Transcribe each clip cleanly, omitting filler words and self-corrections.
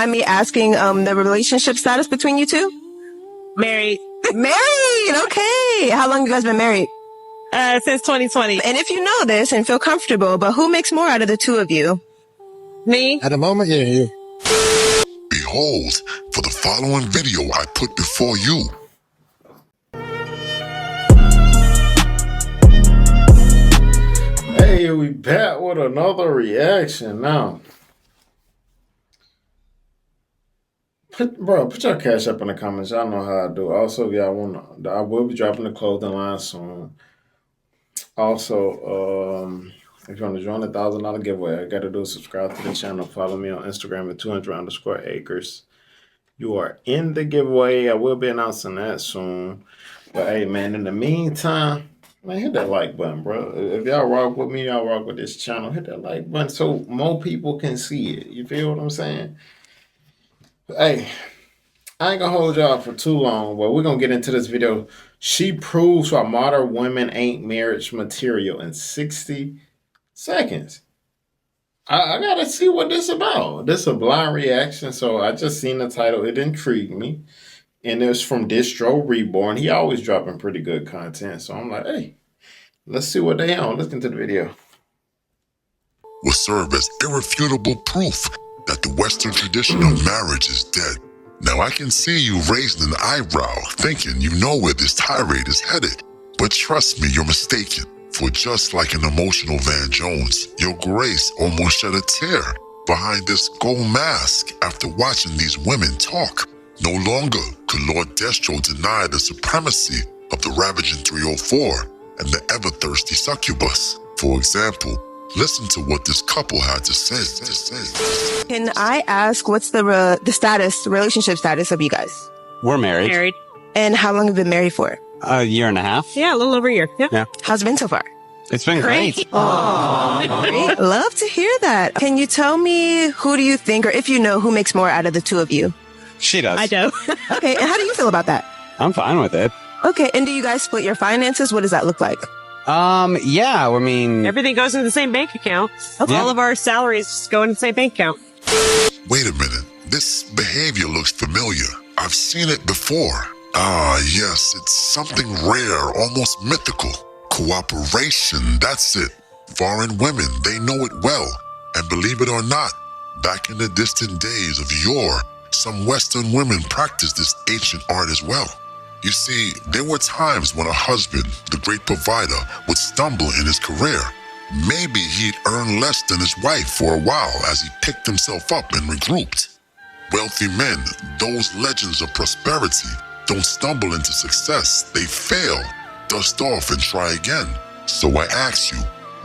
me asking the relationship status between you two? Married. Married. Okay. How long you guys been married? Since 2020. And if you know this and feel comfortable, but who makes more out of the two of you? Me. At the moment, yeah. Behold, for the following video I put before you. Hey, we back with another reaction now. Put your cash up in the comments. Y'all know how I do. Also, if y'all want, I will be dropping the clothing line soon. Also, if you want to join the $1,000 giveaway, I got to do is subscribe to the channel. Follow me on Instagram at 200_acres. You are in the giveaway. I will be announcing that soon. But hey, man, in the meantime, man, hit that like button, bro. If y'all rock with me, y'all rock with this channel. Hit that like button so more people can see it. You feel what I'm saying? Hey, I ain't gonna hold y'all for too long, but we're gonna get into this video. She proves why modern women ain't marriage material in 60 seconds. I gotta see what this about. This is a blind reaction, so I just seen the title. It intrigued me. And it's from Distro Reborn. He always dropping pretty good content. So I'm like, hey, let's see what they on. Listen to the video. Will serve as irrefutable proof that the Western tradition of marriage is dead. Now I can see you raising an eyebrow, thinking you know where this tirade is headed. But trust me, you're mistaken. For just like an emotional Van Jones, your grace almost shed a tear behind this gold mask after watching these women talk. No longer could Lord Destro deny the supremacy of the ravaging 304 and the ever-thirsty succubus. For example, listen to what this couple had to say. Can I ask what's the relationship status of you guys? We're married. Married. And how long have you been married for? A year and a half. Yeah, a little over a year. Yep. Yeah. How's it been so far? It's been great. Great. Love to hear that. Can you tell me who do you think, or if you know, who makes more out of the two of you? She does. I do. Okay, and how do you feel about that? I'm fine with it. Okay, and do you guys split your finances? What does that look like? Yeah, I mean... Everything goes into the same bank account. Okay. All of our salaries go into the same bank account. Wait a minute. This behavior looks familiar. I've seen it before. Ah, yes, it's something rare, almost mythical. Cooperation, that's it. Foreign women, they know it well. And believe it or not, back in the distant days of yore, some Western women practiced this ancient art as well. You see, there were times when a husband, the great provider, would stumble in his career. Maybe he'd earn less than his wife for a while as he picked himself up and regrouped. Wealthy men, those legends of prosperity, don't stumble into success. They fail, dust off, and try again. So I ask you,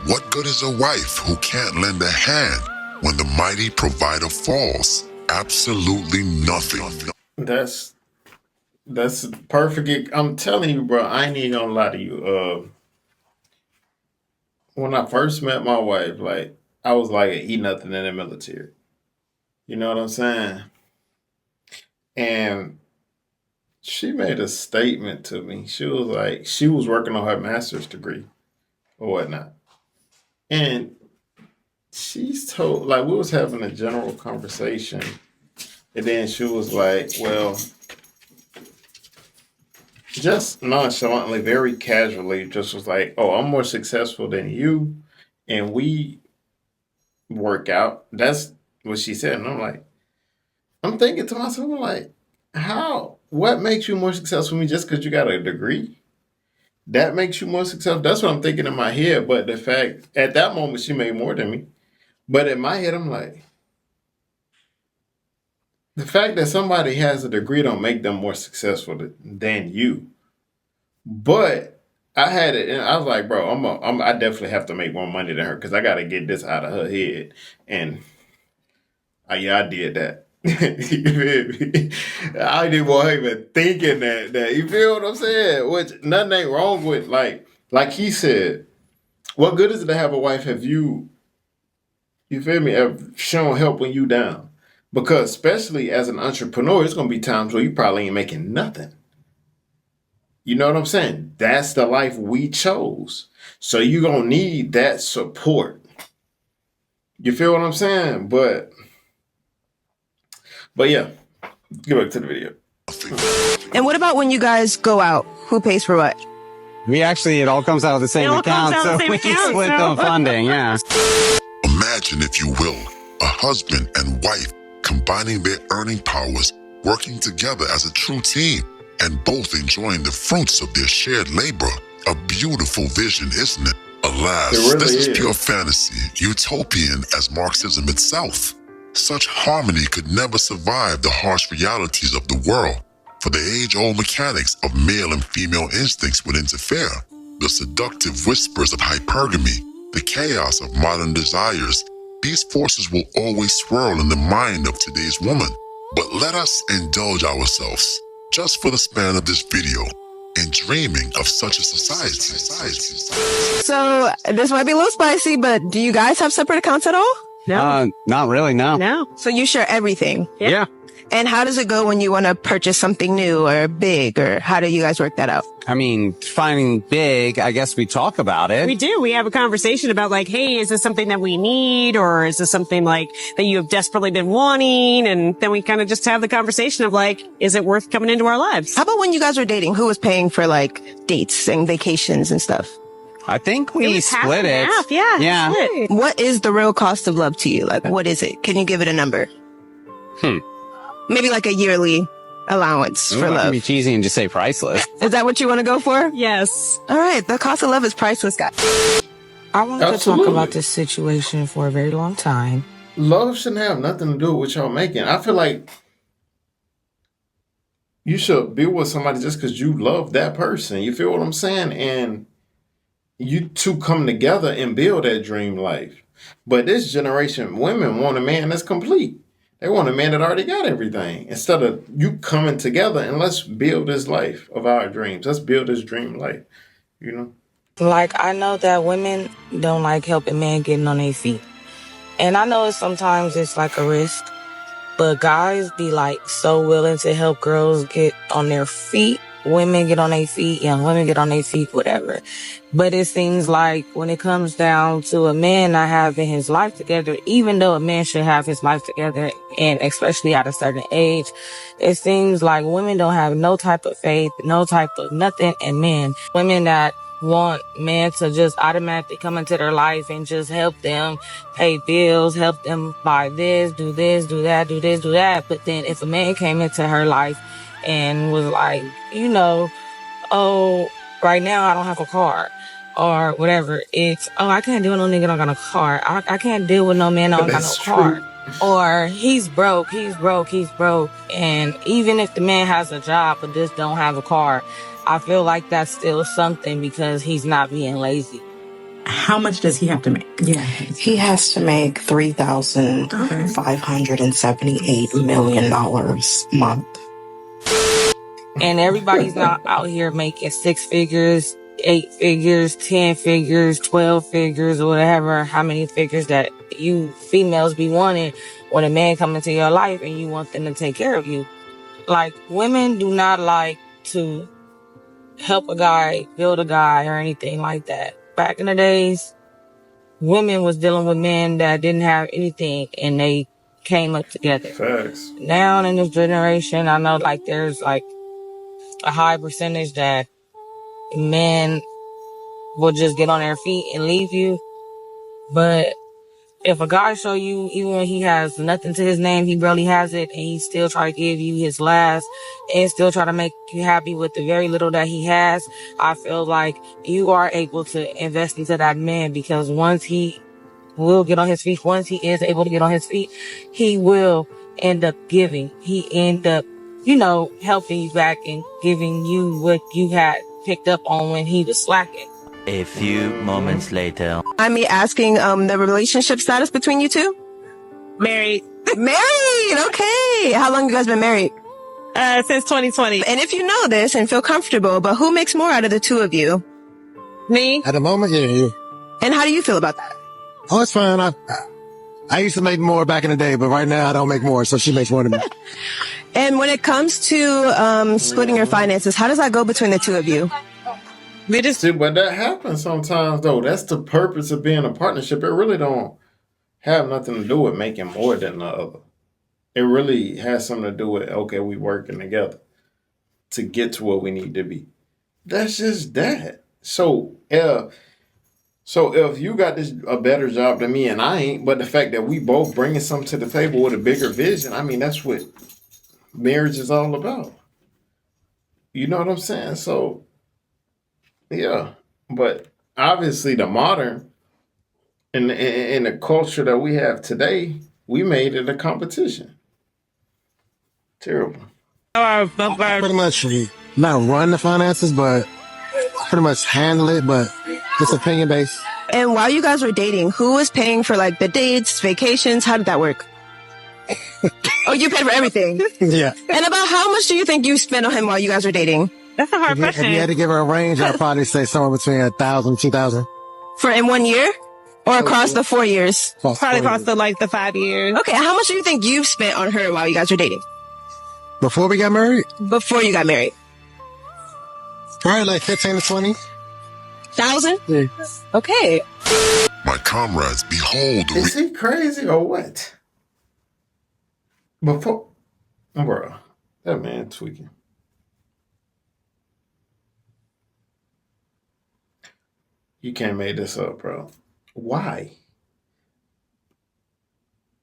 what good is a wife who can't lend a hand when the mighty provider falls? Absolutely nothing. That's perfect. I'm telling you, bro, I ain't even gonna lie to you. When I first met my wife, like, I was like an E nothing in the military. You know what I'm saying? And she made a statement to me. She was like, she was working on her master's degree or whatnot. And she's told, like, we was having a general conversation. And then she was like, well, just nonchalantly, very casually, just was like, oh, I'm more successful than you. And we work out. That's what she said. And I'm like, I'm thinking to myself, I'm like, how? What makes you more successful than me just because you got a degree? That makes you more successful? That's what I'm thinking in my head. But the fact, at that moment, she made more than me. But in my head, I'm like, the fact that somebody has a degree don't make them more successful than you. But I had it, and I was like, bro, I definitely have to make more money than her because I got to get this out of her head. And I did that. You feel me? I didn't want her even thinking that. You feel what I'm saying? Which nothing ain't wrong with, like he said, what good is it to have a wife have you feel me, have shown help when you down? Because especially as an entrepreneur, it's going to be times where you probably ain't making nothing. You know what I'm saying? That's the life we chose. So you're going to need that support. You feel what I'm saying? But But yeah, get back to the video. And what about when you guys go out? Who pays for what? it all comes out of the same all comes account, out of so the same we account, split so- the funding, yeah. Imagine, if you will, a husband and wife combining their earning powers, working together as a true team, and both enjoying the fruits of their shared labor. A beautiful vision, isn't it? Alas, It really this is is. pure fantasy, utopian as Marxism itself. Such harmony could never survive the harsh realities of the world, for the age-old mechanics of male and female instincts would interfere. The seductive whispers of hypergamy, the chaos of modern desires, these forces will always swirl in the mind of today's woman. But let us indulge ourselves, just for the span of this video, in dreaming of such a society. So this might be a little spicy, but do you guys have separate accounts at all? No. Not really, no. No. So you share everything. Yeah. And how does it go when you want to purchase something new or big, or how do you guys work that out? I mean, finding big, I guess we talk about it. We do. We have a conversation about like, hey, is this something that we need? Or is this something like that you have desperately been wanting? And then we kind of just have the conversation of like, is it worth coming into our lives? How about when you guys were dating? Who was paying for like dates and vacations and stuff? I think It we was half split and it. half, yeah. Yeah. Split. What is the real cost of love to you? Like, what is it? Can you give it a number? Maybe like a yearly allowance Ooh, for I can love. be cheesy and just say priceless. Is that what you want to go for? Yes. All right. The cost of love is priceless, guys. I wanted to Absolutely. talk about this situation for a very long time. Love shouldn't have nothing to do with what y'all making. I feel like you should be with somebody just because you love that person. You feel what I'm saying? And you two come together and build that dream life. But this generation, women want a man that's complete. They want a man that already got everything. Instead of you coming together and let's build this life of our dreams. Let's build this dream life. You know? Like, I know that women don't like helping men getting on their feet. And I know sometimes it's like a risk, but guys be like so willing to help girls get on their feet. Women get on their feet, young women get on their feet, whatever. But it seems like when it comes down to a man not having his life together, even though a man should have his life together, and especially at a certain age, it seems like women don't have no type of faith, no type of nothing in men. Women that want men to just automatically come into their life and just help them pay bills, help them buy this, do that, do this, do that. But then if a man came into her life and was like, you know, oh, right now I don't have a car or whatever. It's, oh, I can't deal with no nigga that don't got a car. I can't deal with no man that don't got no That's car. true. Or he's broke. And even if the man has a job but just don't have a car, I feel like that's still something because he's not being lazy. How much does he have to make? Yeah. He has to make $3,578 million a month. And everybody's not out here making 6 figures, 8 figures, 10 figures, 12 figures, or whatever, how many figures that you females be wanting when a man come into your life and you want them to take care of you. Like, women do not like to help a guy, build a guy, or anything like that. Back in the days, women was dealing with men that didn't have anything and they came up together. Facts. Now in this generation, I know like there's like a high percentage that men will just get on their feet and leave you. But if a guy show you, even when he has nothing to his name, he barely has it, and he still try to give you his last and still try to make you happy with the very little that he has, I feel like you are able to invest into that man, because once he will get on his feet, once he is able to get on his feet, he will end up giving. He end up, you know, helping you back and giving you what you had picked up on when he was slacking. A few moments later. I'm me asking the relationship status between you two? Married. Married! Okay. How long have you guys been married? Since 2020. And if you know this and feel comfortable, but who makes more out of the two of you? Me? At the moment, yeah, you. And how do you feel about that? Oh, it's fine. I used to make more back in the day, but right now I don't make more, so she makes more than me. And when it comes to splitting your finances, how does that go between the two of you? We just, See, but that happens sometimes, though. That's the purpose of being a partnership. It really don't have nothing to do with making more than the other. It really has something to do with, okay, we working together to get to where we need to be. That's just that. So if you got a better job than me and I ain't, but the fact that we both bringing something to the table with a bigger vision, I mean, that's what marriage is all about. You know what I'm saying? So, yeah. But obviously the modern and the culture that we have today, we made it a competition. Terrible. Pretty much not run the finances, but pretty much handle it, but it's opinion based. And while you guys were dating, who was paying for like the dates, vacations? How did that work? Oh, you paid for everything. Yeah. And about how much do you think you spent on him while you guys were dating? That's a hard question. If you had to give her a range, I'd probably say somewhere between 1,000, 2,000. For in 1 year? Or across the 4 years? Probably across the 5 years. Okay, how much do you think you've spent on her while you guys were dating? Before we got married? Before you got married. Probably like 15 to 20. 1,000? Yeah. Okay. My comrades, behold the Is he crazy or what? Before, bro, that man tweaking. You can't make this up, bro. Why?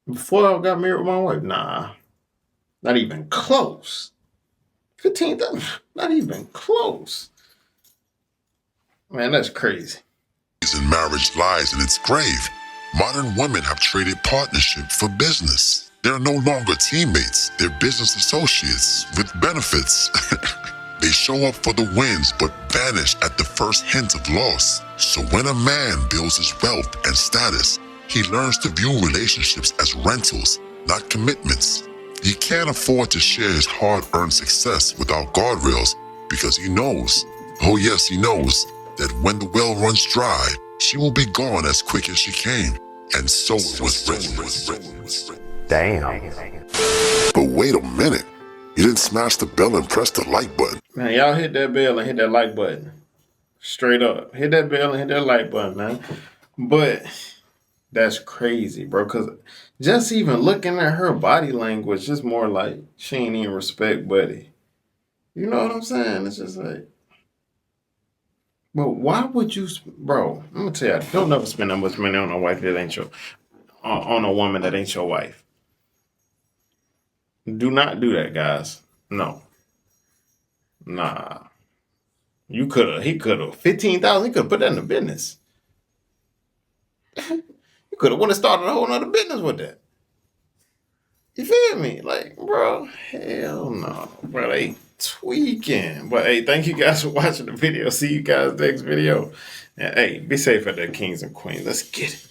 Before I got married with my wife, nah, not even close. 15,000, not even close. Man, that's crazy. in marriage lies in its grave. Modern women have traded partnership for business. They're no longer teammates, they're business associates with benefits. They show up for the wins but vanish at the first hint of loss. So when a man builds his wealth and status, he learns to view relationships as rentals, not commitments. He can't afford to share his hard-earned success without guardrails because he knows, oh yes, he knows, that when the well runs dry, she will be gone as quick as she came. And so it was written. Damn. But wait a minute. You didn't smash the bell and press the like button. Man, y'all hit that bell and hit that like button. Straight up. Hit that bell and hit that like button, man. But that's crazy, bro. Because just even looking at her body language, just more like she ain't even respect Buddy. You know what I'm saying? It's just like, but why would you, bro? I'm gonna tell you, don't never spend that much money on a wife that ain't your, on a woman that ain't your wife. Do not do that, guys. No. Nah. He could have 15,000. He could have put that in the business. You could have went and started a whole nother business with that. You feel me? Like, bro, hell no. Bro, they tweaking. But hey, thank you guys for watching the video. See you guys next video. And hey, be safe out there, kings and queens. Let's get it.